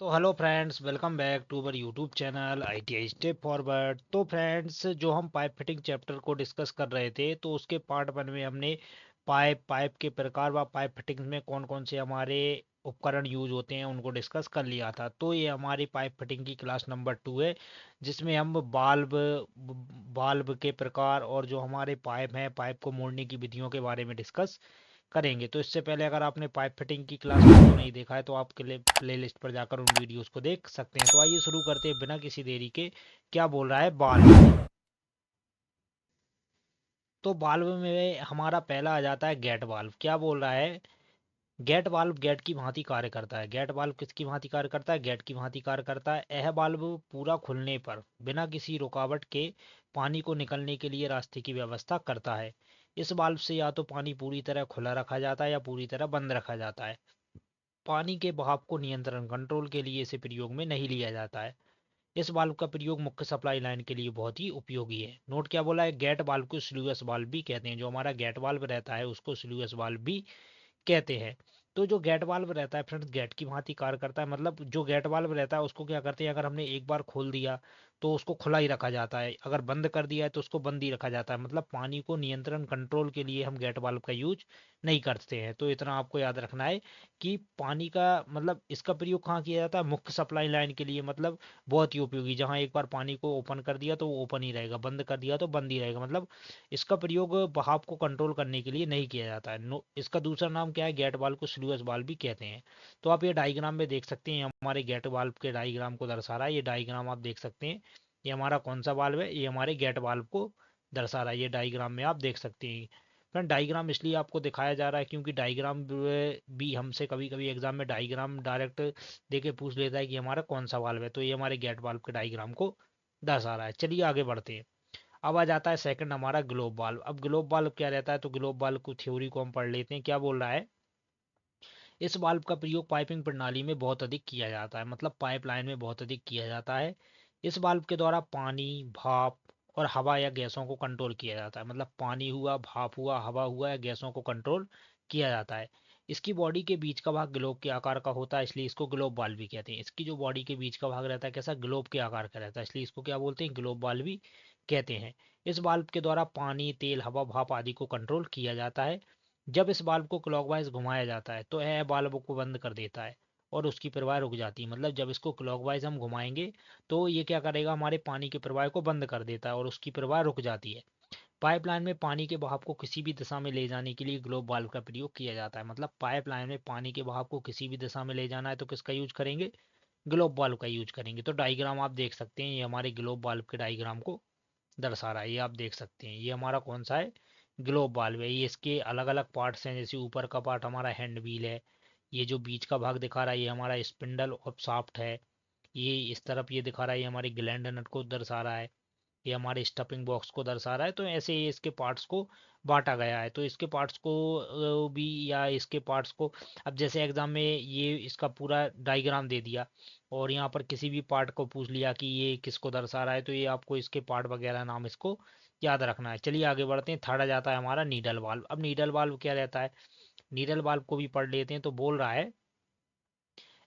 तो hello friends, welcome back to our YouTube channel ITI step forward. तो friends, जो हम पाइप फिटिंग चैप्टर को डिस्कस कर रहे थे, तो उसके पार्ट 1 में हमने पाइप के प्रकार व पाइप फिटिंग में कौन कौन से हमारे उपकरण यूज होते हैं उनको डिस्कस कर लिया था। तो ये हमारी पाइप फिटिंग की क्लास नंबर 2 है, जिसमें हम बाल्ब के प्रकार और जो हमारे पाइप हैं, पाइप को मोड़ने की विधियों के बारे में डिस्कस करेंगे। तो इससे पहले अगर आपने पाइप फिटिंग की क्लास वीडियो नहीं देखा है तो आपके लिए प्ले लिस्ट पर जाकर उन वीडियोस को देख सकते हैं। तो आइए शुरू करते हैं बिना किसी देरी के। क्या बोल रहा है बाल्ब? तो बाल्ब में हमारा पहला आ जाता है गेट वाल्व। क्या बोल रहा है? गेट वाल्व गेट की भांति कार्य करता है। गेट वाल्व किसकी भांति कार्य करता है? गेट की भांति कार्य करता है। यह वाल्व पूरा खुलने पर बिना किसी रुकावट के पानी को निकलने के लिए रास्ते की व्यवस्था करता है। इस वाल्व से या तो पानी पूरी तरह खुला रखा जाता है या पूरी तरह बंद रखा जाता है। पानी के बहाव को नियंत्रण कंट्रोल के लिए इसे प्रयोग में नहीं लिया जाता है। इस वाल्व का प्रयोग मुख्य सप्लाई लाइन के लिए बहुत ही उपयोगी है। नोट क्या बोला है? गेट वाल्व को स्लूइस वाल्व भी कहते हैं। जो हमारा गेट वाल्व रहता है उसको स्लूइस वाल्व भी कहते हैं। तो जो गेट वाल्व रहता है फ्रेंड्स, गेट की भांति कार्य करता है। मतलब जो गेट वाल्व रहता है उसको क्या करते हैं, अगर हमने एक बार खोल दिया तो उसको खुला ही रखा जाता है, अगर बंद कर दिया है तो उसको बंद ही रखा जाता है। मतलब पानी को नियंत्रण कंट्रोल के लिए हम गेट वाल्व का यूज नहीं करते हैं। तो इतना आपको याद रखना है कि पानी का मतलब इसका प्रयोग कहाँ किया जाता है? मुख्य सप्लाई लाइन के लिए। मतलब बहुत ही उपयोगी, जहाँ एक बार पानी को ओपन कर दिया तो वो ओपन ही रहेगा, बंद कर दिया तो बंद ही रहेगा। मतलब इसका प्रयोग बहाव को कंट्रोल करने के लिए नहीं किया जाता है। इसका दूसरा नाम क्या है? गेट वाल्व को स्लूइस वाल्व भी कहते हैं। तो आप ये डायग्राम में देख सकते हैं, ये हमारे गेट वाल्व के डायग्राम को दर्शा रहा है। ये डायग्राम आप देख सकते हैं, ये हमारा कौन सा वाल्व है? ये हमारे गेट वाल्व को दर्शा रहा है। ये डायग्राम में आप देख सकते हैं। फ्रेंड, डायग्राम इसलिए आपको दिखाया जा रहा है क्योंकि डायग्राम भी हमसे कभी कभी एग्जाम में डायग्राम डायरेक्ट देके पूछ लेता है कि हमारा कौन सा वाल्व है। तो ये हमारे गेट वाल्व के डायग्राम को दर्शा रहा है। चलिए आगे बढ़ते हैं। अब आ जाता है सेकंड हमारा ग्लोब वाल्व। अब ग्लोब वाल्व क्या रहता है? तो ग्लोब वाल्व को थ्योरी को हम पढ़ लेते हैं। क्या बोल रहा है? इस वाल्व का प्रयोग पाइपिंग प्रणाली में बहुत अधिक किया जाता है। मतलब पाइपलाइन में बहुत अधिक किया जाता है। इस वाल्व के द्वारा पानी, भाप और हवा या गैसों को कंट्रोल किया जाता है। मतलब पानी हुआ, भाप हुआ, हवा हुआ या गैसों को कंट्रोल किया जाता है। इसकी बॉडी के बीच का भाग ग्लोब के आकार का होता है, इसलिए इसको ग्लोब वाल्व भी कहते हैं। इसकी जो बॉडी के बीच का भाग रहता है कैसा? ग्लोब के आकार का रहता है, इसलिए इसको क्या बोलते हैं? ग्लोब वाल्व भी कहते हैं। इस वाल्व के द्वारा पानी, तेल, हवा, भाप आदि को कंट्रोल किया जाता है। जब इस बाल्ब को क्लॉकवाइज घुमाया जाता है तो यह बाल्ब को बंद कर देता है और उसकी प्रवाह रुक जाती है। मतलब जब इसको क्लॉकवाइज हम घुमाएंगे तो ये क्या करेगा? हमारे पानी के प्रवाह को बंद कर देता है और उसकी प्रवाह रुक जाती है। पाइपलाइन में पानी के बहाव को किसी भी दिशा में ले जाने के लिए ग्लोब वाल्व का प्रयोग किया जाता है। मतलब पाइपलाइन में पानी के बहाव को किसी भी दिशा में ले जाना है तो किसका यूज करेंगे? ग्लोब वाल्व का यूज करेंगे। तो डायग्राम आप देख सकते हैं, ये हमारे ग्लोब वाल्व के डायग्राम को दर्शा रहा है। ये आप देख सकते हैं, ये हमारा कौन सा है? ग्लोब वाल्व है। ये इसके अलग अलग पार्ट्स हैं, जैसे ऊपर का पार्ट हमारा हैंड व्हील है, ये जो बीच का भाग दिखा रहा है ये हमारा स्पिंडल और शाफ्ट है, ये इस तरफ ये दिखा रहा है ये हमारे ग्लैंड नट को दर्शा रहा है, ये हमारे स्टफिंग बॉक्स को दर्शा रहा है। तो ऐसे ये इसके पार्ट्स को बांटा गया है। तो इसके पार्ट्स को भी या इसके पार्ट्स को, अब जैसे एग्जाम में ये इसका पूरा डायग्राम दे दिया और यहाँ पर किसी भी पार्ट को पूछ लिया कि ये किसको दर्शा रहा है, तो ये आपको इसके पार्ट वगैरह नाम इसको याद रखना है। चलिए आगे बढ़ते हैं। थर्ड आ जाता है हमारा नीडल वाल्व। अब नीडल वाल्व क्या रहता है? नीडल वाल्व को भी पढ़ लेते हैं। तो बोल रहा है,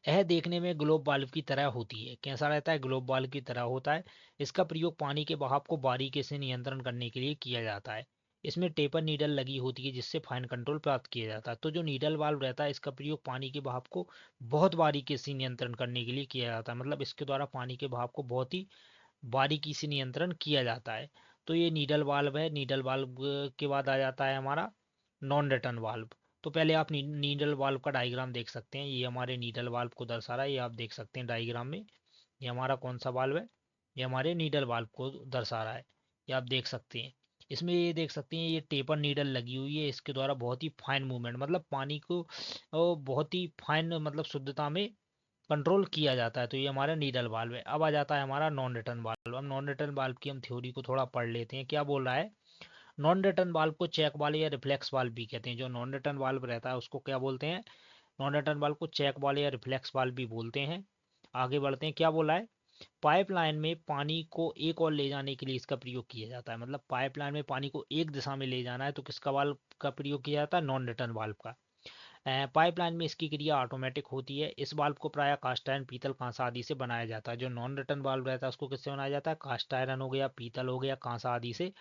यह देखने में ग्लोब वाल्व की तरह होती है। कैसा रहता है? ग्लोब वाल्व की तरह होता है। इसका प्रयोग पानी के बहाव को बारीकी से नियंत्रण करने के लिए किया जाता है। इसमें टेपर नीडल लगी होती है जिससे फाइन कंट्रोल प्राप्त किया जाता है। तो जो नीडल वाल्व रहता है इसका प्रयोग पानी के बहाव को बहुत बारीकी से नियंत्रण करने के लिए किया जाता है। मतलब इसके द्वारा पानी के बहाव को बहुत ही बारीकी से नियंत्रण किया जाता है। तो ये नीडल वाल्व है। नीडल वाल्व के बाद आ जाता है हमारा नॉन रिटर्न वाल्व। तो पहले आप नीडल वाल्व का डायग्राम देख सकते हैं, ये हमारे नीडल वाल्व को दर्शा रहा है, ये आप देख सकते हैं डायग्राम में। ये हमारा कौन सा वाल्व है? ये हमारे नीडल वाल्व को दर्शा रहा है, ये आप देख सकते हैं। इसमें ये देख सकते हैं ये टेपर नीडल लगी हुई है, इसके द्वारा बहुत ही फाइन मूवमेंट, मतलब पानी को बहुत ही फाइन मतलब शुद्धता में कंट्रोल किया जाता है। तो ये हमारा नीडल वाल्व है। अब आ जाता है हमारा नॉन रिटर्न वाल्व। हम नॉन रिटर्न वाल्व की हम थ्योरी को थोड़ा पढ़ लेते हैं। क्या बोल रहा है? नॉन रिटर्न वाल्व को चेक वाल्व या रिफ्लेक्स वाल्व भी कहते हैं। जो नॉन रिटर्न वाल्व रहता है उसको क्या बोलते हैं? नॉन रिटर्न वाल्व को चेक वाल्व या रिफ्लेक्स वाल्व भी बोलते हैं। आगे बढ़ते हैं। क्या बोला है? पाइपलाइन में पानी को एक और ले जाने के लिए इसका प्रयोग किया जाता है। मतलब पाइपलाइन में पानी को एक दिशा में ले जाना है तो किसका वाल्व का प्रयोग किया जाता है? नॉन रिटर्न वाल्व का। पाइपलाइन में इसकी क्रिया ऑटोमेटिक होती है। इस वाल्व को प्रायः कास्ट आयरन, पीतल, कांसा आदि से बनाया जाता है। जो नॉन रिटर्न वाल्व रहता है उसको किससे बनाया जाता है? कास्ट आयरन हो गया, पीतल हो गया, कांसा आदि से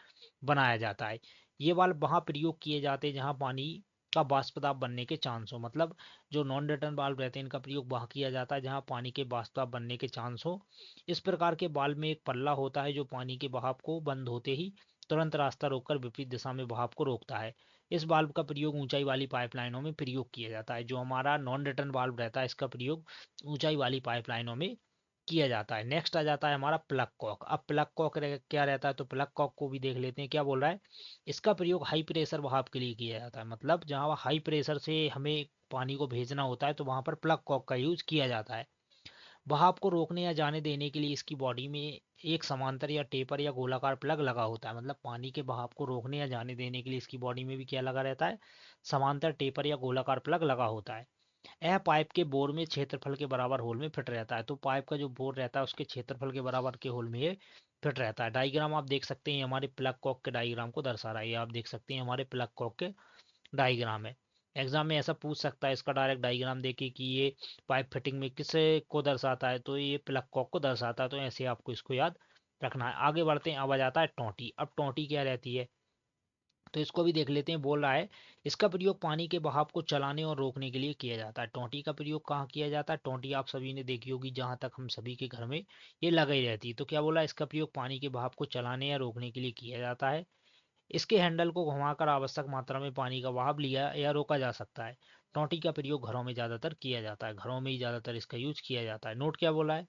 बनाया जाता है। ये वाल्व वहाँ प्रयोग किए जाते हैं जहाँ पानी का वाष्प दाब बनने के चांस हो। मतलब जो नॉन रिटर्न वाल्व रहते हैं इनका प्रयोग वहाँ किया जाता है जहाँ पानी के वाष्प दाब बनने के चांस हो। इस प्रकार के वाल्व में एक पल्ला होता है जो पानी के बहाव को बंद होते ही तुरंत रास्ता रोककर विपरीत दिशा में बहाव को रोकता है। इस वाल्व का प्रयोग ऊंचाई वाली पाइपलाइनों में प्रयोग किया जाता है। जो हमारा नॉन रिटर्न वाल्व रहता है इसका प्रयोग ऊंचाई वाली पाइपलाइनों में किया जाता है। नेक्स्ट आ जाता है हमारा प्लग कॉक। अब प्लग कॉक क्या रहता है तो प्लग कॉक को भी देख लेते हैं। क्या बोल रहा है? इसका प्रयोग हाई प्रेशर बहाव के लिए किया जाता है। मतलब जहाँ हाई प्रेशर से हमें पानी को भेजना होता है तो वहां पर प्लग कॉक का यूज किया जाता है। बहाव को रोकने या जाने देने के लिए इसकी बॉडी में एक समांतर या टेपर या गोलाकार प्लग लगा होता है। मतलब पानी के बहाव को रोकने या जाने देने के लिए इसकी बॉडी में भी क्या लगा रहता है? समांतर, टेपर या गोलाकार प्लग लगा होता है। यह पाइप के बोर में क्षेत्रफल के बराबर होल में फिट रहता है। तो पाइप का जो बोर रहता है उसके क्षेत्रफल के बराबर के होल में ये फिट रहता है। डायग्राम आप देख सकते हैं हमारे प्लग कॉक के डायग्राम को दर्शा रहा है। ये आप देख सकते हैं हमारे प्लग कॉक के डायग्राम है। एग्जाम में ऐसा पूछ सकता है इसका डायरेक्ट डायग्राम देके कि ये पाइप फिटिंग में किस को दर्शाता है तो ये प्लग कॉक को दर्शाता है। तो ऐसे आपको इसको याद रखना है। आगे बढ़ते हैं। अब आ जाता है टोंटी। अब टोंटी क्या रहती है तो इसको भी देख लेते हैं। बोल रहा है इसका प्रयोग पानी के बहाव को चलाने और रोकने के लिए किया जाता है। टोंटी का प्रयोग कहाँ किया जाता है? टोंटी आप सभी ने देखी होगी, जहां तक हम सभी के घर में ये लगाई रहती है। तो क्या बोला? इसका प्रयोग पानी के बहाव को चलाने या रोकने के लिए किया जाता है। इसके हैंडल को घुमाकर आवश्यक मात्रा में पानी का बहाव लिया या रोका जा सकता है। टोंटी का प्रयोग घरों में ज्यादातर किया जाता है। घरों में ही ज्यादातर इसका यूज किया जाता है। नोट क्या बोला है?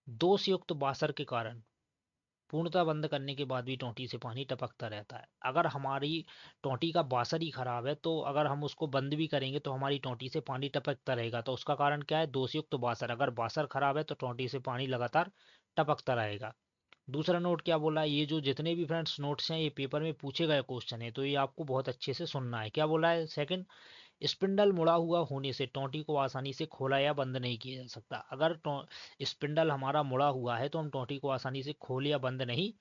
दोषयुक्त बासर के कारण पूर्णतः बंद करने के बाद भी टोंटी से पानी टपकता रहता है। अगर हमारी टोंटी का बासर ही खराब है तो अगर हम उसको बंद भी करेंगे तो हमारी टोंटी से पानी टपकता रहेगा। तो उसका कारण क्या है? दोषयुक्त बासर। अगर बासर खराब है तो टोंटी से पानी लगातार टपकता रहेगा। दूसरा नोट क्या बोला है? ये जो जितने भी फ्रेंड्स नोट्स हैं ये पेपर में पूछे गए क्वेश्चन है तो ये आपको बहुत अच्छे से सुनना है। क्या बोला है? सेकंड, स्पिंडल मुड़ा हुआ होने से टोंटी को आसानी से खोला या बंद नहीं किया जा सकता। अगर स्पिंडल हमारा मुड़ा हुआ है तो हम टोंटी को आसानी से खोल या बंद नहीं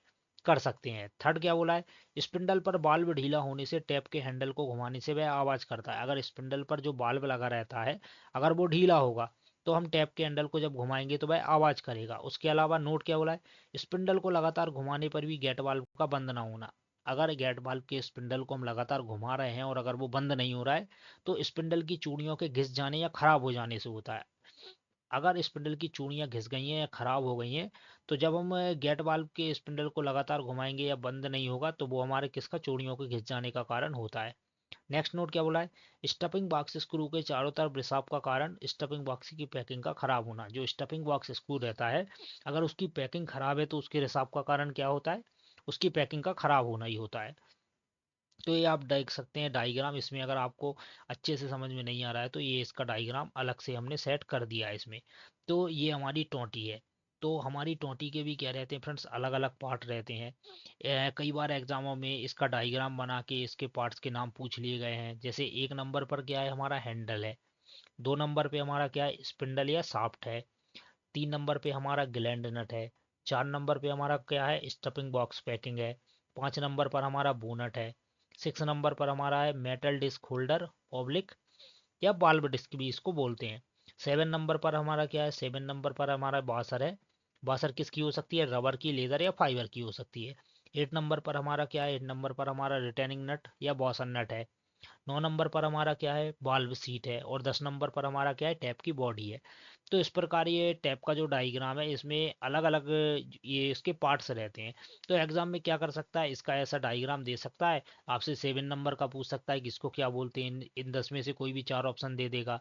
कर सकते हैं। थर्ड क्या बोला है? स्पिंडल पर बाल्ब ढीला होने से टैप के हैंडल को घुमाने से वह आवाज करता है। अगर स्पिंडल पर जो बाल्ब लगा रहता है अगर वो ढीला होगा तो हम टैप के हैंडल को जब घुमाएंगे तो वह आवाज करेगा। उसके अलावा नोट क्या बोला है? स्पिंडल को लगातार घुमाने पर भी गेट वाल्व का बंद ना होना। अगर गेट वाल्व के स्पिंडल को हम लगातार घुमा रहे हैं और अगर वो बंद नहीं हो रहा है तो स्पिंडल की चूड़ियों के घिस जाने या खराब हो जाने से होता है। अगर स्पिंडल की चूड़ियां घिस गई हैं या खराब हो गई हैं तो जब हम गेट वाल्व के स्पिंडल को लगातार घुमाएंगे या बंद नहीं होगा तो वो हमारे किसका? चूड़ियों के घिस जाने का कारण होता है। नेक्स्ट नोट क्या बोला है? स्टफिंग बॉक्स स्क्रू के चारों तरफ रिसाव का कारण स्टफिंग बॉक्स की पैकिंग का खराब होना। जो स्टफिंग बॉक्स स्क्रू रहता है अगर उसकी पैकिंग खराब है तो उसके रिसाव का कारण क्या होता है? उसकी पैकिंग का खराब होना ही होता है। तो ये आप देख सकते हैं डायग्राम। इसमें अगर आपको अच्छे से समझ में नहीं आ रहा है तो ये इसका डायग्राम अलग से हमने सेट कर दिया है इसमें। तो ये हमारी टोंटी है। तो हमारी टोंटी के भी क्या रहते हैं फ्रेंड्स? अलग अलग पार्ट रहते हैं। कई बार एग्जामों में इसका डायग्राम बना के इसके पार्ट्स के नाम पूछ लिए गए हैं। जैसे 1 नंबर पर क्या है? हमारा हैंडल है। 2 नंबर पे हमारा क्या है? स्पिंडल या शाफ्ट है। 3 नंबर पे हमारा ग्लैंड नट है। 4 नंबर पे हमारा क्या है? स्टफिंग बॉक्स पैकिंग है। 5 नंबर पर हमारा बोनट है। 6 नंबर पर हमारा है मेटल डिस्क होल्डर ऑब्लिक या बाल्ब डिस्क भी इसको बोलते हैं। 7 नंबर पर हमारा क्या है? 7 नंबर पर हमारा बासर है। बासर किसकी हो सकती है? रबर की, लेदर या फाइबर की हो सकती है। 8 नंबर पर हमारा क्या है? 8 नंबर पर हमारा रिटेनिंग नट या बॉसन नट है। 9 नंबर पर हमारा क्या है? बाल्ब सीट है। और 10 नंबर पर हमारा क्या है? टैप की बॉडी है। तो इस प्रकार ये टैप का जो डायग्राम है इसमें अलग अलग ये इसके पार्ट्स रहते हैं। तो एग्जाम में क्या कर सकता है? इसका ऐसा डायग्राम दे सकता है। आपसे 7 नंबर का पूछ सकता है कि इसको क्या बोलते हैं। इन 10 में से कोई भी 4 ऑप्शन दे देगा।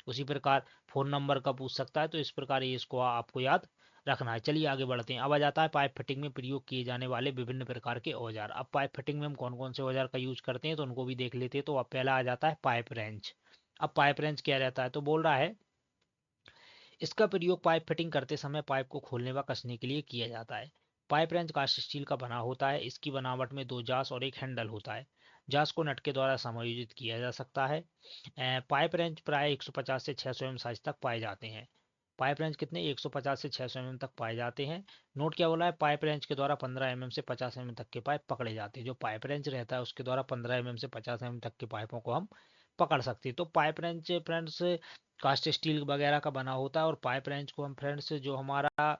उसी प्रकार 4 नंबर का पूछ सकता है। तो इस प्रकार ये इसको आपको याद रखना है। चलिए आगे बढ़ते हैं। अब आ जाता है पाइप फिटिंग में प्रयोग किए जाने वाले विभिन्न प्रकार के औजार। अब पाइप फिटिंग में हम कौन कौन से औजार का यूज करते हैं तो उनको भी देख लेते हैं। तो अब पहला आ जाता है पाइप रेंच। अब पाइप रेंच क्या रहता है तो बोल रहा है इसका प्रयोग पाइप फिटिंग करते समय पाइप को खोलने व कसने के लिए किया जाता है। पाइप रेंच कास्ट स्टील का बना होता है। इसकी बनावट में 2 जास और एक हैंडल होता है। जास को नट के द्वारा समायोजित किया जा सकता है। पाइप रेंच प्राय 150 से 600 mm साइज तक पाए जाते हैं। पाइप रेंच कितने? 150 से 600 mm तक पाए जाते हैं। नोट क्या बोला है? पाइप रेंच के द्वारा 15 mm से 50 mm तक के पाइप पकड़े जाते हैं। जो पाइप रेंच रहता है उसके द्वारा 15 mm से 50 mm तक के पाइपों को हम पकड़ सकती है। तो pipe wrench friends cast steel वगैरह का बना होता है, और पाइप रेंच को हम फ्रेंड्स जो हमारा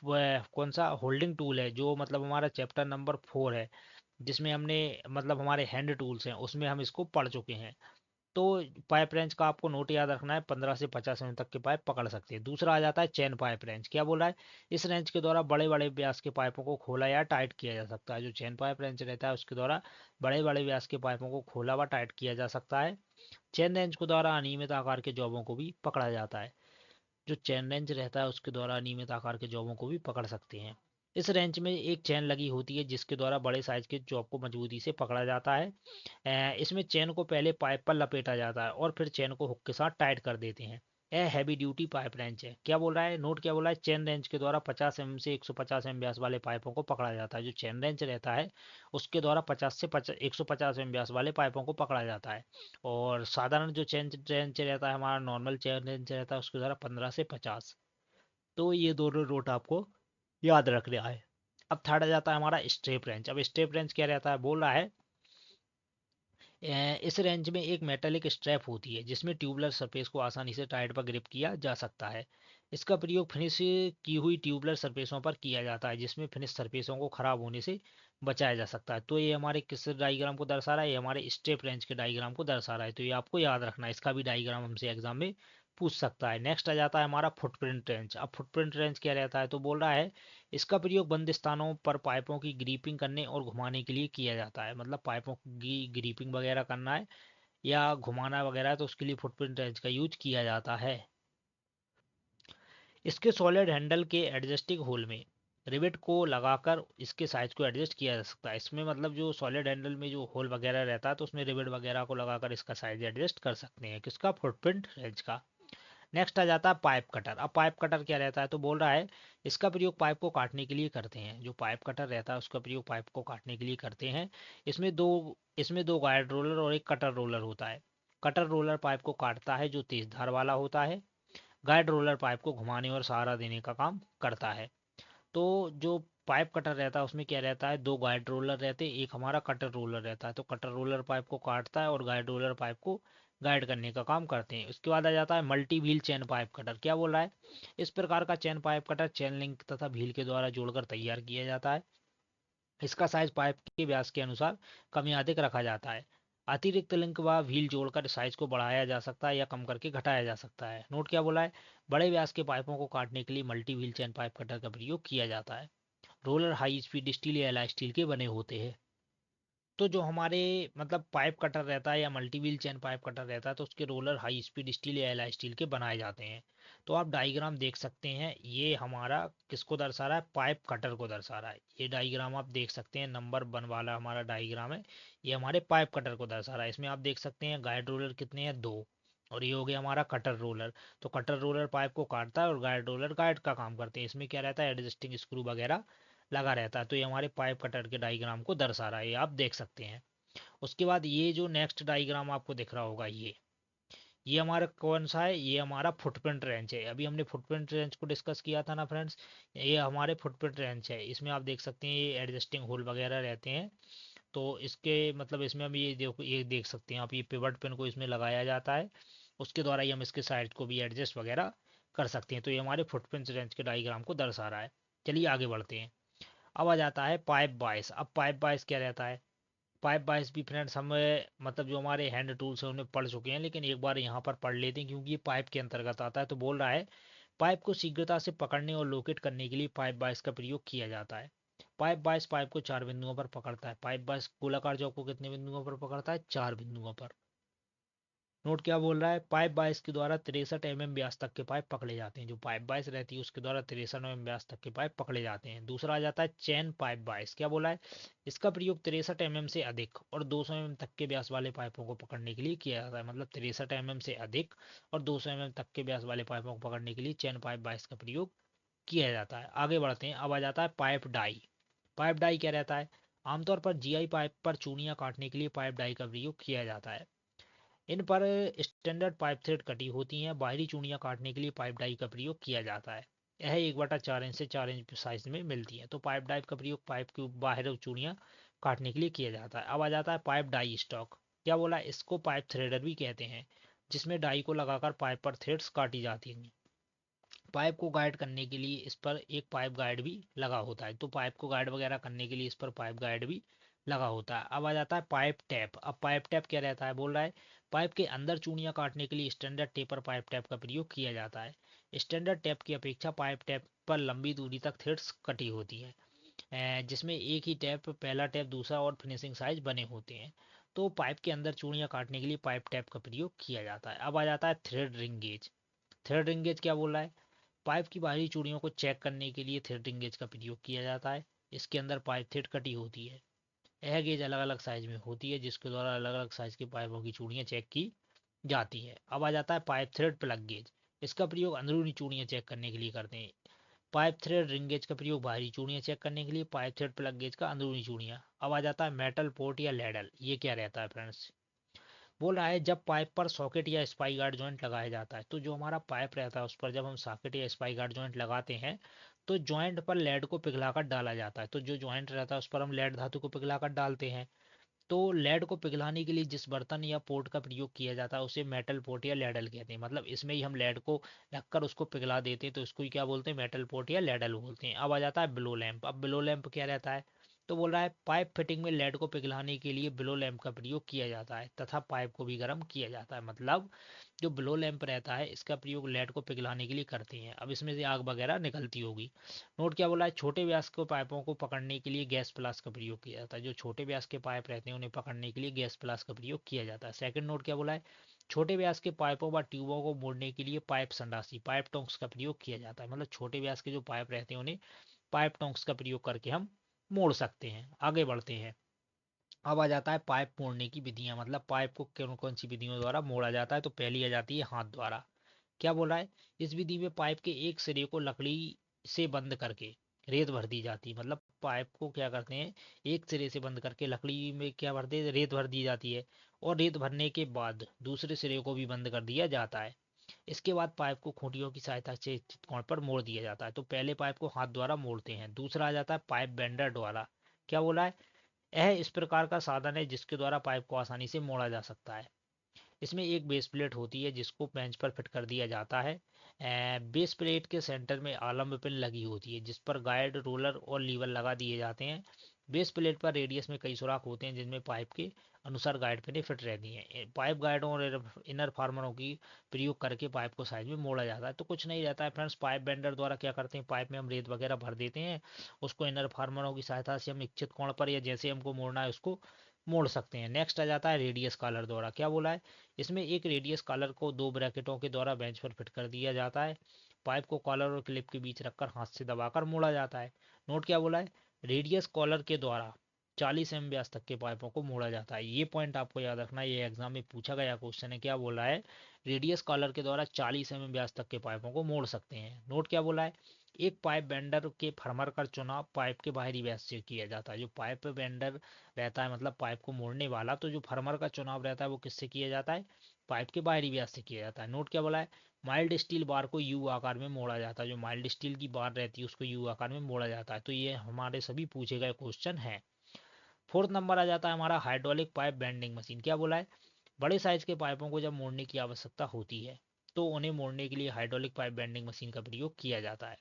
वह कौन सा होल्डिंग टूल है, जो मतलब हमारा चैप्टर नंबर 4 है, जिसमें हमने मतलब हमारे हैंड टूल्स हैं, उसमें हम इसको पढ़ चुके हैं। तो पाइप रेंच का आपको नोट याद रखना है, 15 से 50 mm तक के पाइप पकड़ सकते हैं। दूसरा आ जाता है चेन पाइप रेंच। क्या बोल रहा है, इस रेंच के द्वारा बड़े बड़े व्यास के पाइपों को खोला या टाइट किया जा सकता है। जो चेन पाइप रेंच रहता है उसके द्वारा बड़े बड़े व्यास के पाइपों को खोला व टाइट किया जा सकता है। चेन रेंच के द्वारा अनियमित आकार के जॉबों को भी पकड़ा जाता है। जो चेन रेंच रहता है उसके द्वारा अनियमित आकार के जॉबों को भी पकड़ सकते हैं। इस रेंच में एक चेन लगी होती है जिसके द्वारा बड़े साइज के जॉब को मजबूती से पकड़ा जाता है। इसमें चेन को पहले पाइप पर लपेटा जाता है और फिर चेन को हुक के साथ टाइट कर देते हैं। यह हैवी ड्यूटी पाइप रेंच है। क्या बोल रहा है, नोट क्या बोला है, चेन रेंच के द्वारा 50 mm से 150 mm व्यास वाले पाइपों को पकड़ा जाता है। जो चेन रेंच रहता है उसके द्वारा 150 व्यास वाले पाइपों को पकड़ा जाता है। और साधारण जो चेन रेंच रहता है, हमारा नॉर्मल चेन रेंच रहता है, उसके द्वारा 15 से 50। तो ये दोनों नोट आपको याद रखना है। अब थर्ड आ जाता है हमारा स्ट्रेप रेंच। अब स्ट्रेप रेंच क्या रहता है, बोल रहा है इस रेंच में एक मेटालिक स्ट्रैप होती है जिसमें ट्यूबलर सरफेस को आसानी से टाइट पर ग्रिप किया जा सकता है। इसका प्रयोग फिनिश की हुई ट्यूबलर सरफेसों पर किया जाता है जिसमें फिनिश सरफेसों को खराब होने से बचाया जा सकता है। तो ये हमारे किस डायग्राम को दर्शा रहा है, ये हमारे स्ट्रेप रेंच के डायग्राम को दर्शा रहा है। तो ये आपको याद रखना है, इसका भी डायग्राम हमसे एग्जाम में पूछ सकता है। नेक्स्ट आ जाता है हमारा फुटप्रिंट रेंच। अब फुटप्रिंट रेंच क्या रहता है, तो बोल रहा है इसका प्रयोग बंद स्थानों पर पाइपों की ग्रिपिंग करने और घुमाने के लिए किया जाता है। मतलब पाइपों की ग्रिपिंग वगैरह करना है या घुमाना वगैरह है तो उसके लिए फुटप्रिंट रेंच का यूज किया जाता है। इसके सॉलिड हैंडल के एडजस्टिंग होल में रिवेट को लगाकर इसके साइज को एडजस्ट किया जा सकता है। इसमें मतलब जो सॉलिड हैंडल में जो होल वगैरह रहता है तो उसमें रिवेट वगैरह को लगाकर इसका साइज एडजस्ट कर सकते हैं, किसका, फुटप्रिंट रेंच का। नेक्स्ट आ जाता है पाइप कटर। अब पाइप कटर क्या रहता है, तो बोल रहा है इसका प्रयोग पाइप को काटने के लिए करते हैं। जो पाइप कटर रहता है उसका प्रयोग पाइप को काटने के लिए करते हैं। इसमें दो गाइड रोलर और एक कटर रोलर होता है। कटर रोलर पाइप को काटता है जो तेज धार वाला होता है। गाइड रोलर पाइप को घुमाने और सहारा देने का काम करता है। तो जो पाइप कटर रहता है उसमें क्या रहता है, दो गाइड रोलर रहते हैं, एक हमारा कटर रोलर रहता है। तो कटर रोलर पाइप को काटता है और गाइड रोलर पाइप को गाइड करने का काम करते हैं। उसके बाद आ जाता है multi wheel chain pipe cutter. क्या बोल रहा है, इस प्रकार का chain pipe cutter chain link तथा व्हील के द्वारा जोड़कर तैयार किया जाता है। इसका साइज पाइप के व्यास के अनुसार कम या अधिक रखा जाता है। अतिरिक्त लिंक व व्हील जोड़कर साइज को बढ़ाया जा सकता है या कम करके घटाया जा सकता है। नोट क्या बोला है, बड़े व्यास के पाइपों को काटने के लिए multi wheel chain pipe cutter का प्रयोग किया जाता है। रोलर हाई स्पीड स्टील या एला स्टील के बने होते हैं। तो जो हमारे मतलब पाइप कटर रहता है या multi wheel chain pipe cutter रहता है तो उसके रोलर हाई स्पीड स्टील या एला स्टील के बनाए जाते हैं। तो आप डायग्राम देख सकते हैं, ये हमारा किसको दर्शा रहा है, पाइप कटर को दर्शा रहा है। ये डायग्राम आप देख सकते हैं, नंबर 1 वाला हमारा डायग्राम है। ये हमारे पाइप कटर को दर्शा रहा है। इसमें आप देख सकते हैं गाइड रोलर कितने हैं, 2। और ये हो गया हमारा कटर रोलर। तो कटर रोलर पाइप को काटता है और गाइड रोलर गाइड का काम करते हैं। इसमें क्या रहता है, एडजस्टिंग स्क्रू वगैरह लगा रहता है। तो ये हमारे पाइप कटर के डायग्राम को दर्शा रहा है, ये आप देख सकते हैं। उसके बाद ये जो नेक्स्ट डायग्राम आपको दिख रहा होगा, ये हमारा कौन सा है, ये हमारा फुटप्रिंट रेंच है। अभी हमने फुटप्रिंट रेंच को डिस्कस किया था ना फ्रेंड्स, ये हमारे फुटप्रिंट रेंच है। इसमें आप देख सकते हैं ये एडजस्टिंग होल वगैरह रहते हैं। तो इसके मतलब इसमें हम ये देख सकते हैं आप, ये पिवट पिन को इसमें लगाया जाता है, उसके द्वारा ही हम इसके साइड को भी एडजस्ट वगैरह कर सकते हैं। तो ये हमारे फुटप्रिंट रेंच के डायग्राम को दर्शा रहा है। चलिए आगे बढ़ते हैं। अब आ जाता है पाइप बाइस। अब पाइप बाइस क्या रहता है, पाइप बाइस भी फ्रेंड्स हम मतलब जो हमारे हैंड टूल्स हैं उन्हें पढ़ चुके हैं, लेकिन एक बार यहाँ पर पढ़ लेते हैं क्योंकि ये पाइप के अंतर्गत आता है। तो बोल रहा है पाइप को शीघ्रता से पकड़ने और लोकेट करने के लिए पाइप बाइस का प्रयोग किया जाता है। पाइप बाइस पाइप को 4 बिंदुओं पर पकड़ता है। पाइप बाइस गोलाकार जॉब को कितने बिंदुओं पर पकड़ता है, 4 बिंदुओं पर। नोट क्या बोल रहा है, पाइप बाइस के द्वारा 63 mm व्यास तक के पाइप पकड़े जाते हैं। जो पाइप बाइस रहती है उसके द्वारा 63 mm व्यास तक के पाइप पकड़े जाते हैं। दूसरा आ जाता है चेन पाइप बाइस। क्या बोला है, इसका प्रयोग 63 mm से अधिक और 200 mm तक के व्यास वाले पाइपों को पकड़ने के लिए किया जाता है। मतलब 63 mm से अधिक और 200 mm तक के व्यास वाले पाइपों को पकड़ने के लिए चेन पाइप बाइस का प्रयोग किया जाता है। आगे बढ़ते हैं। अब आ जाता है पाइप डाई। पाइप डाई क्या रहता है, आमतौर पर जीआई पाइप पर चूड़ियां काटने के लिए पाइप डाई का प्रयोग किया जाता है। इन पर स्टैंडर्ड पाइप थ्रेड कटी होती हैं। बाहरी चूड़ियां काटने के लिए पाइप डाई का प्रयोग किया जाता है। यह 1/4 इंच से 4 इंच साइज में मिलती है। तो पाइप डाई का प्रयोग पाइप की बाहर चूड़ियां काटने के लिए किया जाता है। अब आ जाता है पाइप डाई स्टॉक। क्या बोला है, इसको पाइप थ्रेडर भी कहते हैं, जिसमें डाई को लगाकर पाइप पर थ्रेड्स काटी जाती हैं। पाइप को गाइड करने के लिए इस पर एक पाइप गाइड भी लगा होता है, तो पाइप को गाइड वगैरह करने के लिए इस पर पाइप गाइड भी लगा होता है। अब आ जाता है पाइप टैप। अब पाइप टैप क्या रहता है, बोल रहा है पाइप के अंदर चूड़ियां काटने के लिए स्टैंडर्ड टेपर पाइप टैप का प्रयोग किया जाता है। स्टैंडर्ड टैप की अपेक्षा पाइप टैप पर लंबी दूरी तक थ्रेड्स कटी होती है, जिसमें एक ही टैप, पहला टैप, दूसरा और फिनिशिंग साइज बने होते हैं। तो पाइप के अंदर चूड़ियां काटने के लिए पाइप टैप का प्रयोग किया जाता है। अब आ जाता है thread ring gauge. Thread ring gauge क्या बोल रहा है, पाइप की बाहरी चूड़ियों को चेक करने के लिए थ्रेडिंग गेज का प्रयोग किया जाता है। इसके अंदर पाइप थ्रेड कटी होती है। यह गेज अलग अलग साइज में होती है, जिसके द्वारा अलग अलग साइज के पाइपों की चूड़ियां चेक की जाती है। अब आ जाता है पाइप थ्रेड प्लग गेज। इसका प्रयोग अंदरूनी चूड़ियां चेक करने के लिए करते हैं। पाइप थ्रेड रिंग गेज का प्रयोग बाहरी चूड़ियां चेक करने के लिए, पाइप थ्रेड प्लग गेज का अंदरूनी चूड़ियां। अब आ जाता है मेटल पोर्ट या लैडल। ये क्या रहता है फ्रेंड्स, बोल रहा है जब पाइप पर सॉकेट या स्पाई गार्ड जॉइंट लगाया जाता है, तो जो हमारा पाइप रहता है उस पर जब हम सॉकेट या स्पाई गार्ड जॉइंट लगाते हैं, तो जॉइंट पर लेड को पिघलाकर डाला जाता है। तो जो जॉइंट रहता है उस पर हम लेड धातु को पिघलाकर डालते हैं। तो लेड को पिघलाने के लिए जिस बर्तन या पोर्ट का प्रयोग किया जाता है उसे मेटल पोर्ट या लेडल कहते हैं। मतलब इसमें ही हम लेड को रखकर उसको पिघला देते हैं, तो इसको ही क्या बोलते हैं, मेटल पोर्ट या लेडल बोलते हैं। अब आ जाता है बिलो लैंप। अब बिलो लैंप क्या रहता है, तो बोल रहा है पाइप फिटिंग में लेड को पिघलाने के लिए बिलो लैंप का प्रयोग किया जाता है तथा पाइप को भी गर्म किया जाता है। मतलब जो बिलो लैंप रहता है इसका प्रयोग लेड को पिघलाने के लिए करते हैं। अब इसमें से आग वगैरह निकलती होगी। नोट क्या बोला है, छोटे व्यास के पाइपों को पकड़ने के लिए गैस प्लास का प्रयोग किया जाता है। जो छोटे व्यास के पाइप रहते हैं उन्हें पकड़ने के लिए गैस प्लास का प्रयोग किया जाता है। सेकंड नोट क्या बोला है, छोटे व्यास के पाइपों व ट्यूबों को मोड़ने के लिए पाइप संडासी, पाइप टोंक्स का प्रयोग किया जाता है। मतलब छोटे व्यास के जो पाइप रहते हैं उन्हें पाइप टोंक्स का प्रयोग करके हम मोड़ सकते हैं। आगे बढ़ते हैं। अब आ जाता है पाइप मोड़ने की विधियां, मतलब पाइप को कौन कौन सी विधियों द्वारा मोड़ा जाता है। तो पहली आ जाती है हाथ द्वारा। क्या बोला है, इस विधि में पाइप के एक सिरे को लकड़ी से बंद करके रेत भर दी जाती है। मतलब पाइप को क्या करते हैं, एक सिरे से बंद करके लकड़ी में क्या भरते हैं, रेत भर दी जाती है। और रेत भरने के बाद दूसरे सिरे को भी बंद कर दिया जाता है। इसके बाद पाइप को खूंटियों की सहायता से इच्छित कोण पर मोड़ दिया जाता है। तो पहले पाइप को हाथ द्वारा मोड़ते हैं। दूसरा आ जाता है पाइप बेंडर द्वारा। क्या बोला है, यह इस प्रकार का साधन है जिसके द्वारा पाइप को आसानी से मोड़ा जा सकता है। इसमें एक बेस प्लेट होती है जिसको बेंच पर फिट कर दिया जाता है। बेस प्लेट के सेंटर में आलम्ब पिन लगी होती है जिस पर गाइड, रोलर और लीवर लगा दिए जाते हैं। बेस प्लेट पर रेडियस में कई सुराख होते हैं जिनमें पाइप के अनुसार गाइड पिनें फिट रहती हैं। पाइप गाइडों और इनर फार्मरों की प्रयोग करके पाइप को साइज में मोड़ा जाता है। तो कुछ नहीं रहता है फ्रेंड्स, पाइप बेंडर द्वारा क्या करते हैं, पाइप में हम रेत वगैरह भर देते हैं, उसको इनर फार्मरों की सहायता से हम इच्छित कोण पर या जैसे हमको मोड़ना है उसको मोड़ सकते हैं। नेक्स्ट आ जाता है रेडियस कॉलर द्वारा। क्या बोला है, इसमें एक रेडियस कॉलर को दो ब्रैकेटों के द्वारा बेंच पर फिट कर दिया जाता है। पाइप को कॉलर और क्लिप के बीच रखकर हाथ से दबाकर मोड़ा जाता है। नोट क्या बोला है, रेडियस कॉलर के द्वारा 40 एम व्यास तक के पाइपों को मोड़ा जाता है। ये पॉइंट आपको याद रखना है, ये एग्जाम में पूछा गया क्वेश्चन है। क्या बोला है, रेडियस कॉलर के द्वारा 40 एम व्यास तक के पाइपों को मोड़ सकते हैं। नोट क्या बोला है, एक पाइप बेंडर के फर्मर का चुनाव पाइप के बाहरी व्यास से किया जाता है। जो पाइप बेंडर रहता है, मतलब पाइप को मोड़ने वाला, तो जो फर्मर का चुनाव रहता है वो किससे किया जाता है, पाइप के बाहरी व्यास से किया जाता है। नोट क्या बोला है, माइल्ड स्टील बार को यू आकार में मोड़ा जाता है। जो माइल्ड स्टील की बार रहती है उसको यू आकार में मोड़ा जाता है। तो ये हमारे सभी पूछे गए क्वेश्चन हैं। फोर्थ नंबर आ जाता है हमारा हाइड्रोलिक पाइप बेंडिंग मशीन। क्या बोला है, बड़े साइज के पाइपों को जब मोड़ने की आवश्यकता होती है तो उन्हें मोड़ने के लिए हाइड्रोलिक पाइप बेंडिंग मशीन का प्रयोग किया जाता है।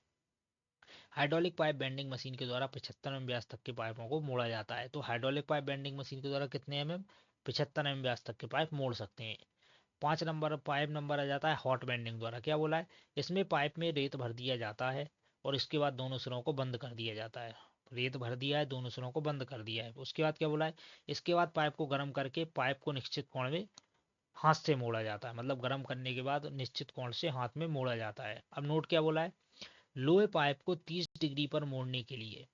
हाइड्रोलिक पाइप बेंडिंग मशीन के द्वारा 75 एम व्यास तक के पाइपों को मोड़ा जाता है। तो हाइड्रोलिक पाइप बेंडिंग मशीन के द्वारा कितने एम एम, 75 एम व्यास तक के पाइप मोड़ सकते हैं। पाँच नंबर पाइप नंबर आ जाता है हॉट बेंडिंग द्वारा। क्या बोला है, इसमें पाइप में रेत भर दिया जाता है और इसके बाद दोनों सिरों को बंद कर दिया जाता है। रेत भर दिया है, दोनों सिरों को बंद कर दिया है। उसके बाद क्या बोला है, इसके बाद पाइप को गर्म करके पाइप को निश्चित कोण में हाथ से मोड़ा जाता है। मतलब गर्म करने के बाद निश्चित कोण से हाथ में मोड़ा जाता है। अब नोट क्या बोला है, लोहे पाइप को 30 डिग्री पर मोड़ने के लिए,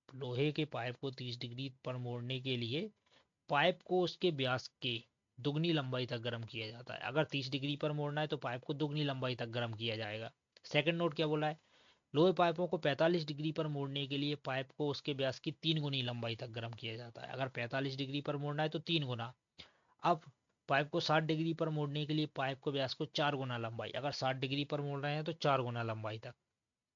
लोहे के पाइप को 30 डिग्री पर मोड़ने के लिए पाइप को उसके व्यास के दुगनी लंबाई तक गर्म किया जाता है। अगर 30 डिग्री पर मोड़ना है तो पाइप को दुगनी लंबाई तक गर्म किया जाएगा। सेकंड नोट क्या बोला है, लोहे पाइपों को 45 डिग्री पर मोड़ने के लिए पाइप को उसके व्यास की 3 गुनी लंबाई तक गर्म किया जाता है। अगर 45 डिग्री पर मोड़ना है तो 3 गुना। अब पाइप को 60 डिग्री पर मोड़ने के लिए पाइप को व्यास को 4 गुना लंबाई, अगर 60 डिग्री पर मोड़ रहे हैं तो 4 गुना लंबाई तक।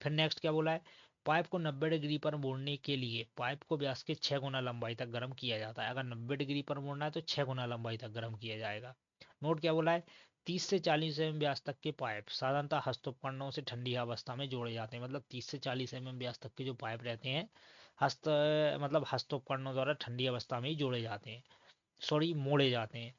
फिर नेक्स्ट क्या बोला है, पाइप को 90 डिग्री पर मोड़ने के लिए पाइप को व्यास के 6 गुना लंबाई तक गर्म किया जाता है। अगर 90 डिग्री पर मोड़ना है तो 6 गुना लंबाई तक गर्म किया जाएगा। नोट क्या बोला है, 30 से 40 mm व्यास तक के पाइप साधारणतः हस्तोपकरणों से ठंडी अवस्था में जोड़े जाते हैं। मतलब 30 से 40 mm व्यास तक के जो पाइप रहते हैं हस्त मतलब हस्तोपकरणों द्वारा ठंडी अवस्था में ही जोड़े जाते हैं, सॉरी मोड़े जाते हैं।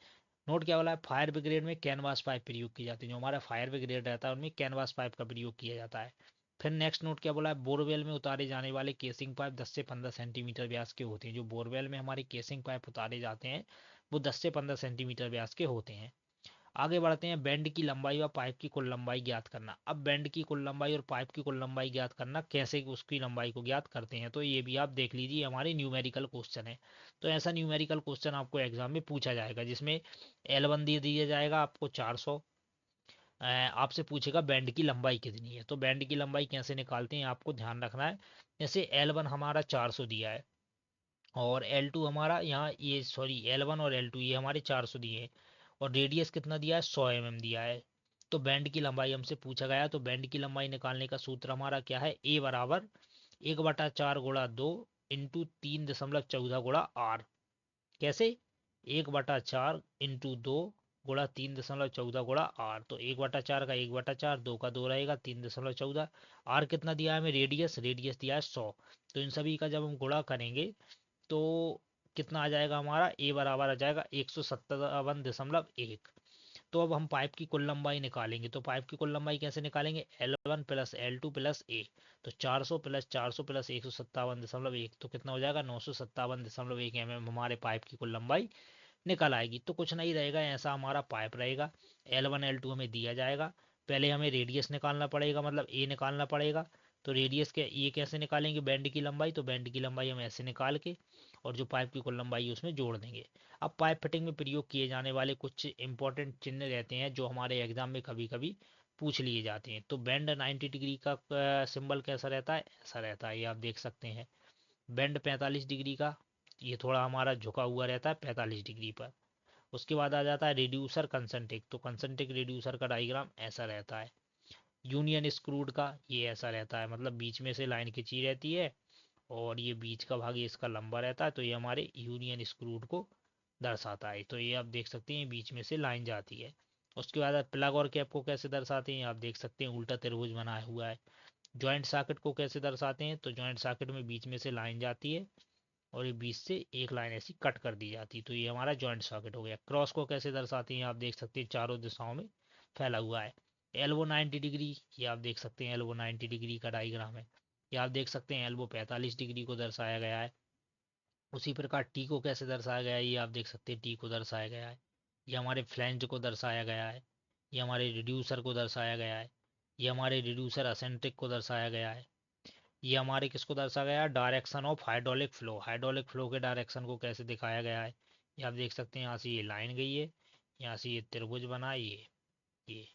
नोट क्या बोला है, फायर ब्रिगेड में कैनवास पाइप प्रयोग की जाती है। जो हमारा फायर ब्रिगेड रहता है उनमें कैनवास पाइप का प्रयोग किया जाता है। फिर नेक्स्ट नोट क्या बोला है, बोरवेल में उतारे जाने वाले केसिंग पाइप 10 से 15 सेंटीमीटर व्यास के होते हैं। जो बोरवेल में हमारे केसिंग पाइप उतारे जाते हैं वो 10 से 15 सेंटीमीटर व्यास के होते हैं। आगे बढ़ते हैं, बैंड की लंबाई व पाइप की कुल लंबाई ज्ञात करना। अब बैंड की कुल लंबाई और पाइप की कुल लंबाई ज्ञात करना, कैसे उसकी लंबाई को ज्ञात करते हैं तो ये भी आप देख लीजिए, हमारे न्यूमेरिकल क्वेश्चन है। तो ऐसा न्यूमेरिकल क्वेश्चन आपको एग्जाम में पूछा जाएगा जिसमें L1 दे दिया जाएगा आपको 400, आपसे पूछेगा बैंड की लंबाई कितनी है। तो बैंड की लंबाई कैसे निकालते हैं आपको ध्यान रखना है। जैसे L1 हमारा 400 दिया है और L2 हमारा यहाँ ये सॉरी L1 और L2 ये हमारे 400 दिए हैं और रेडियस कितना दिया है 100 mm दिया है। तो बैंड की लंबाई हमसे पूछा गया है, तो बैंड की लंबाई निकालने का सूत्र हमारा क्या है, A बराबर 1/4 गुणा 2 इंटू 3.14 गुणा R। कैसे, 1/4 इंटू 2 गुणा 3.14 गुणा R। तो 1/4 का 1/4, 2 का 2 रहेगा 3.14। R कितना दिया है हमें, रेडियस रेडियस दिया है 100। तो इन सभी का जब हम गुणा करेंगे तो कितना आ जाएगा हमारा, ए बराबर आ जाएगा 157.1। तो अब हम पाइप की कुल लंबाई निकालेंगे। तो पाइप की कुल लंबाई कैसे निकालेंगे, L1 प्लस L2 प्लस ए। तो 400 प्लस 400 प्लस 157.1 तो कितना हो जाएगा 957.1 mm हमारे पाइप की कुल लंबाई निकल आएगी। तो कुछ नहीं रहेगा, ऐसा हमारा पाइप रहेगा। L1 L2 हमें दिया जाएगा, पहले हमें रेडियस निकालना पड़ेगा, मतलब ए निकालना पड़ेगा। तो रेडियस के ये कैसे निकालेंगे, बैंड की लंबाई, तो बैंड की लंबाई हम ऐसे निकाल के और जो पाइप की कुल लंबाई है उसमें जोड़ देंगे। अब पाइप फिटिंग में प्रयोग किए जाने वाले कुछ इंपॉर्टेंट चिन्ह रहते हैं जो हमारे एग्जाम में कभी कभी पूछ लिए जाते हैं। तो बैंड 90 डिग्री का सिंबल कैसा रहता है, ऐसा रहता है, ये आप देख सकते हैं। बैंड 45 डिग्री का, ये थोड़ा हमारा झुका हुआ रहता है 45 डिग्री पर। उसके बाद आ जाता है रिड्यूसर कंसंट्रिक, तो कंसंट्रिक रिड्यूसर का डायग्राम ऐसा रहता है। यूनियन स्क्रूड का ये ऐसा रहता है, मतलब बीच में से लाइन खिंची रहती है और ये बीच का भाग ये इसका लंबा रहता है, तो ये हमारे यूनियन स्क्रूड को दर्शाता है। तो ये आप देख सकते हैं बीच में से लाइन जाती है। उसके बाद प्लग और कैप को कैसे दर्शाते हैं, आप देख सकते हैं उल्टा त्रिभुज बनाया हुआ है। जॉइंट सॉकेट को कैसे दर्शाते हैं, तो जॉइंट सॉकेट में बीच में से लाइन जाती है और ये बीच से एक लाइन ऐसी कट कर दी जाती है, तो ये हमारा जॉइंट सॉकेट हो गया। क्रॉस को कैसे दर्शाते हैं, आप देख सकते हैं चारों दिशाओं में फैला हुआ है। एल्बो 90 डिग्री, ये आप देख सकते हैं एल्बो 90 डिग्री का डायग्राम है। ये आप देख सकते हैं एल्बो 45 डिग्री को दर्शाया गया है। उसी प्रकार टी को कैसे दर्शाया गया है, ये आप देख सकते हैं टी को दर्शाया गया है। ये हमारे फ्लैंज को दर्शाया गया है। ये हमारे रिड्यूसर को दर्शाया गया है। ये हमारे रिड्यूसर असेंट्रिक को दर्शाया गया है। ये हमारे किसको दर्शाया गया है, direction of hydraulic flow, hydraulic flow के डायरेक्शन को कैसे दिखाया गया है। ये आप देख सकते हैं यहाँ से ये लाइन गई है, यहाँ से ये त्रिभुज बना है, ये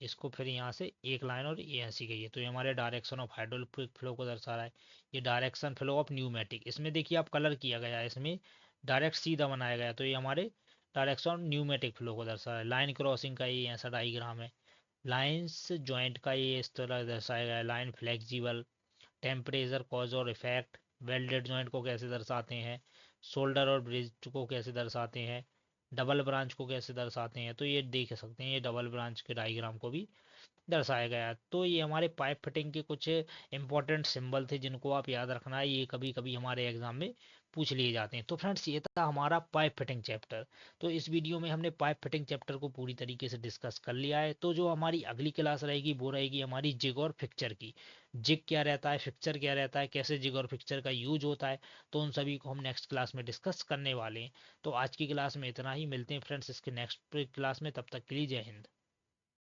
इसको फिर यहाँ से एक लाइन और ये ऐसी गई है, तो ये हमारे डायरेक्शन ऑफ हाइड्रोलिक फ्लो को दर्शा रहा है। ये डायरेक्शन फ्लो ऑफ न्यूमेटिक, इसमें देखिए आप कलर किया गया है, इसमें डायरेक्ट सीधा बनाया गया, तो ये हमारे डायरेक्शन ऑफ न्यूमेटिक फ्लो को दर्शा रहा है। लाइन क्रॉसिंग का ये ऐसा डाइग्राम है। लाइन्स जॉइंट का ये इस तरह दर्शाया गया है। लाइन फ्लेक्सिबल, टेम्परेचर कॉज और इफेक्ट, वेल्डेड जॉइंट को कैसे दर्शाते हैं, शोल्डर और ब्रिज को कैसे दर्शाते हैं, डबल ब्रांच को कैसे दर्शाते हैं, तो ये देख सकते हैं ये डबल ब्रांच के डायग्राम को भी दर्शाया गया है। तो ये हमारे पाइप फिटिंग के कुछ इंपॉर्टेंट सिंबल थे जिनको आप याद रखना है, ये कभी कभी हमारे एग्जाम में पूछ लिए जाते हैं। तो फ्रेंड्स ये था हमारा पाइप फिटिंग चैप्टर। तो इस वीडियो में हमने पाइप फिटिंग चैप्टर को पूरी तरीके से डिस्कस कर लिया है। तो जो हमारी अगली क्लास रहेगी वो रहेगी हमारी जिग और फिक्चर की। जिग क्या रहता है, फिक्चर क्या रहता है, कैसे जिग और फिक्चर का यूज होता है, तो उन सभी को हम नेक्स्ट क्लास में डिस्कस करने वाले हैं। तो आज की क्लास में इतना ही, मिलते हैं फ्रेंड्स इसके नेक्स्ट क्लास में, तब तक के लिए जय हिंद।